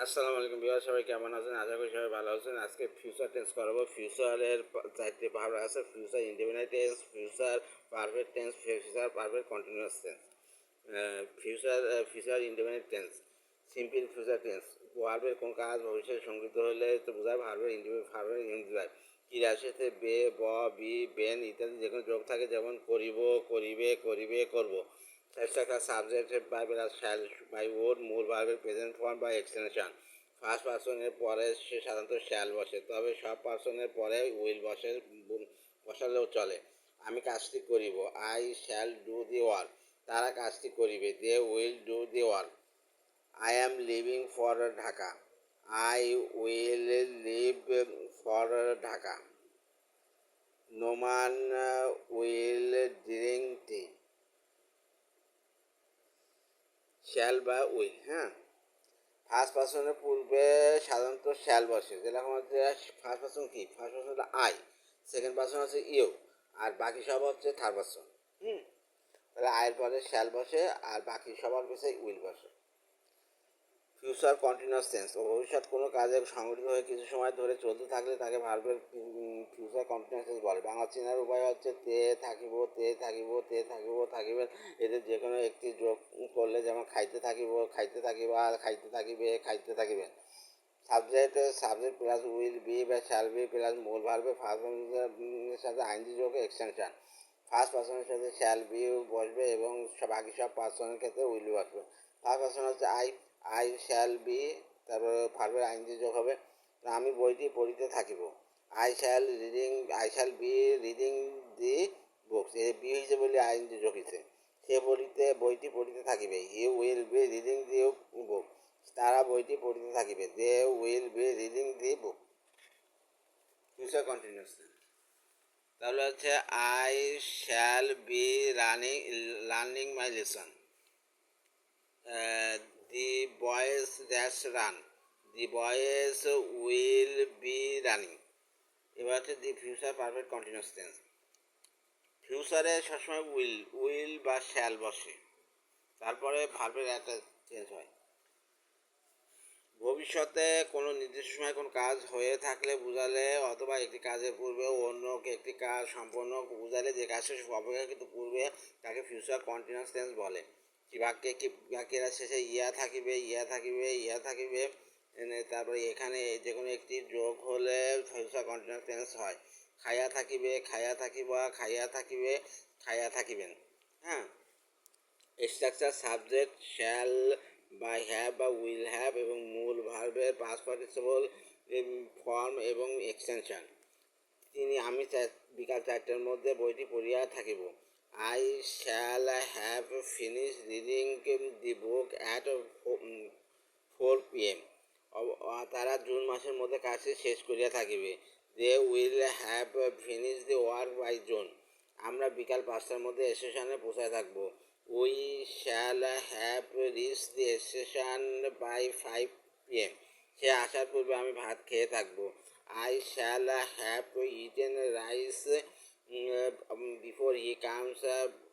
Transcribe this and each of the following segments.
আসসালামু আলাইকুম বিহার, সবাই কেমন আছেন? আশা করি সবাই ভালো আছেন। আজকে ফিউচার টেন্স করাবো। ফিউচারের চারটি ভাগ আছে: future indefinite tense, future perfect tense, future perfect continuous tense. Future future indefinite tense, simple future tense. ভার্বের কোন কাজ ভবিষ্যতে সংযুক্ত হলে তো বোঝায় ভার্বের ইন্ডিভিজুয়াল ক্রিয়ার সাথে বে, ব, বি, বেন ইত্যাদি যে কোনো যোগ থাকে, যেমন করিব, করিবে, করিবে, করব। একটা subject by plus shall by ওড, মূল ভার্বের প্রেজেন্ট ফর্ম বা এক্সটেনশন। ফার্স্ট পার্সনের পরে সে সাধারণত শ্যাল বসে, তবে সব পার্সনের পরে উইল বসালেও চলে। আমি কাজটি করিব, I shall do the work. তারা কাজটি করিবে, they will do the work. I am living for Dhaka, I will live for Dhaka. No man will drink tea. Shall বা উইল, হ্যাঁ। ফার্স্ট পার্সনের পূর্বে সাধারণত শ্যাল বসে, যেরকম হচ্ছে ফার্স্ট পার্সন কি, ফার্স্ট পার্সন হচ্ছে আই, সেকেন্ড পার্সন হচ্ছে ইউ, আর বাকি সব হচ্ছে থার্ড পার্সন। তাহলে আয়ের পরে শ্যাল বসে আর বাকি সবার পিছিয়ে উইল বসে। ফিউচার কন্টিনিউয়াস টেন্স, ভবিষ্যৎ কোনো কাজে সংগঠিত হয়ে কিছু সময় ধরে চলতে থাকলে তাকে ভার্বের ফিউচার কন্টিনিউয়াস টেন্স বলে। বাংলা চেনার উপায় হচ্ছে তে থাকিব, তে থাকিব, তে থাকিব, থাকিবেন। এদের যে কোনো একটি যোগ করলে, যেমন খাইতে থাকিব, খাইতে থাকিবা, খাইতে থাকিবে, খাইতে থাকিবেন। সাবজেক্ট প্লাস উইল বি বা শ্যাল বি প্লাস মূল ভার্বে ফার্স্ট পার্সনের সাথে আইনজি যোগ এক্সটেনশন। ফার্স্ট পার্সনের সাথে শ্যাল বি বসবে এবং বাকি সব পার্সনের ক্ষেত্রে উইল বসবে। ফার্স্ট পার্সন হচ্ছে আই, আই শ্যাল বি, তারপরে ভার্বের আইনজি যোগ হবে। আমি বইটি পড়িতে থাকিব, I shall be reading the books. এ বি হয়েছে বলে আইনজি যোগ হয়েছে। সে বইটি পড়িতে থাকিবে, he will be reading the book. তারা বইটি পড়িতে থাকিবে, they will be reading the book. Future continuous, তাহলে হচ্ছে I shall be learning my lesson. The boys dash run, the boys will be running. এবার হচ্ছে the future perfect continuous tense. ফিউচারে সবসময় উইল বা শ্যাল বসে, তারপরে ভার্বের একটা চেঞ্জ হয়। ভবিষ্যতে কোনো নির্দিষ্ট সময় কোনো কাজ হয়ে থাকলে বোঝালে, অথবা একটি কাজের পূর্বে অন্য একটি কাজ সম্পন্ন বোঝালে যে কাজটি অপেক্ষাকৃত পূর্বে, তাকে ফিউচার কন্টিনিউয়াস টেন্স বলে। বাক্যের শেষে ইয়া থাকিবে, ইয়া থাকিবে, ইয়া থাকিবে, তারপরে এখানে যে কোনো একটি যোগ হলে ফিউচার কন্টিনিউয়াস টেন্স হয়। খাইয়া থাকিবে, খাইয়া থাকিবা, খাইয়া থাকিবে, খাইয়া থাকিবেন, হ্যাঁ। স্ট্রাকচার সাবজেক্ট শ্যাল বা হ্যাভ বা উইল হ্যাভ এবং মূল ভার্বের পাস্ট পার্টিসিপল ফর্ম এবং এক্সটেনশন। আমি বিকাল 4টার মধ্যে বইটি পড়িয়া থাকিব, I shall have finish reading the book at 4 PM। তারা জুন মাসের মধ্যে কাজটি শেষ করিয়া থাকিবে, they will have finish the work by June. আমরা বিকাল 5টার মধ্যে স্টেশনে পৌঁছায় থাকব, we shall have reach the station by 5 PM। সে আসার পূর্বে আমি ভাত খেয়ে থাকবো, I shall have eaten rice before he comes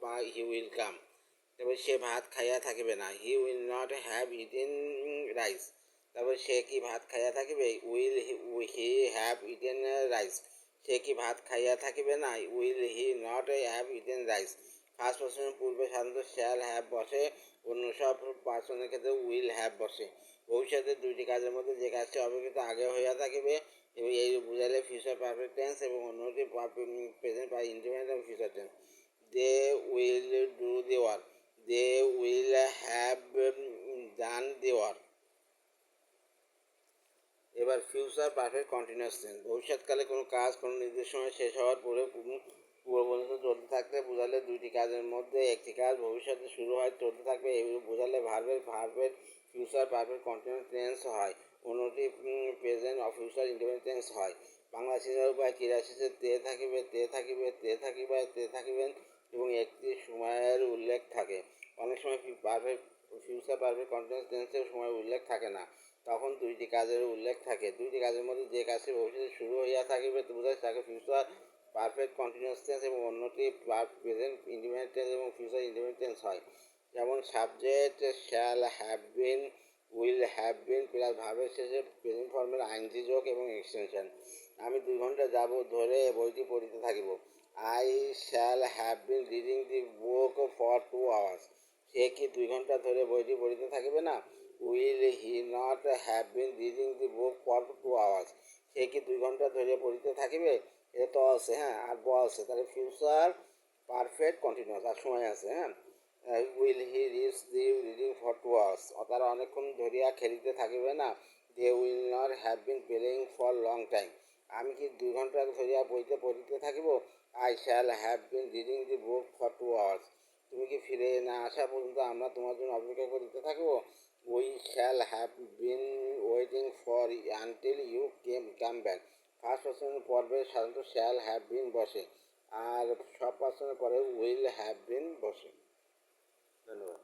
বা হি উইল কাম। তবে সে ভাত খাইয়া থাকিবে না, he will not have eaten rice. তারপর সে কি ভাত খাইয়া থাকিবে, will he have eaten rice. সে কি ভাত খাইয়া থাকিবে না, will he not have eaten rice. First পার্সনের পূর্বে সাধারণত শ্যাল হ্যাভ বসে, অন্য সব পার্সনের ক্ষেত্রে উইল হ্যাভ বসে। ভবিষ্যতের দুইটি কাজের মধ্যে যে কাজটি অপেক্ষিত আগে হইয়া থাকিবে এবং এই বুঝাইলে ফিউচার পারফেক্ট টেন্স এবং অন্যটি প্রেজেন্ট বা independent future tense. They will do the work, they will have done the work. এবার ফিউচার পারফেক্ট কন্টিনিউয়াস টেন্স, ভবিষ্যৎকালে কোনো কাজ কোনো নির্দিষ্ট সময় শেষ হওয়ার পূর্ব পর্যন্ত চলতে থাকতে বোঝালে দুইটি কাজের মধ্যে একটি কাজ ভবিষ্যতে শুরু হয় চলতে থাকবে, এগুলো বোঝালে ভার্বের ফিউচার পারফেক্ট কন্টিনিউয়াস টেন্স হয়, অন্যটি present of future independent tense হয়। বাংলা চিনার উপায় ক্রিয়া শেষে তে থাকিবে, তে থাকিবে, তে থাকিবে, তে থাকিবেন এবং একটি সময়ের উল্লেখ থাকে। অনেক সময় ফিউচার পারফেক্ট কন্টিনিউয়াস টেন্সের সময় উল্লেখ থাকে না, তখন দুইটি কাজের উল্লেখ থাকে। দুইটি কাজের মধ্যে যে কাজটি ভবিষ্যতে শুরু হইয়া থাকিবে বোঝায় তাকে ফিউচার পারফেক্ট কন্টিনিউয়াস টেন্স এবং অন্যটি প্রেজেন্ট ইন্ডিপেন্ডেন্ট টেন্স এবং ফিউচার ইন্ডিপেন্ডেন্ট টেন্স হয়। যেমন subject shall have been will have been plus ভাবের শেষে প্রেজেন্ট ফর্মের আইনজি যোগ এবং এক্সটেনশন। আমি 2 ঘন্টা ধরে বইটি পড়িতে থাকিব। I shall have been reading the book for 2 hours. সে কি 2 ঘন্টা ধরে বইটি পড়িতে থাকিবে না? Will he not have been reading the book for 2 hours. সে কি 2 ঘন্টা ধরে পড়িতে থাকিবে? এটা তো আছে, হ্যাঁ, আর আছে, তাহলে ফিউচার পারফেক্ট কন্টিনিউয়াস, আর সময় আছে, হ্যাঁ। Will he reach the reading for 2 hours. তারা অনেকক্ষণ ধরিয়া খেলিতে থাকিবে না? They will not have been playing for long time. আমি কি 2 ঘন্টা ধরিয়া বইতে পড়িতে থাকিব? I shall have been reading the book for 2 hours. তুমি কি ফিরে না আসা পর্যন্ত আমরা তোমার জন্য অপেক্ষা করিতে থাকিব? We shall have been waiting for until you come back. First পার্সনের পর্বে সাধারণত শ্যাল হ্যাভ বিন বসে, আর সব পার্সনের পরে উইল হ্যাভ বিন বসে। ধন্যবাদ।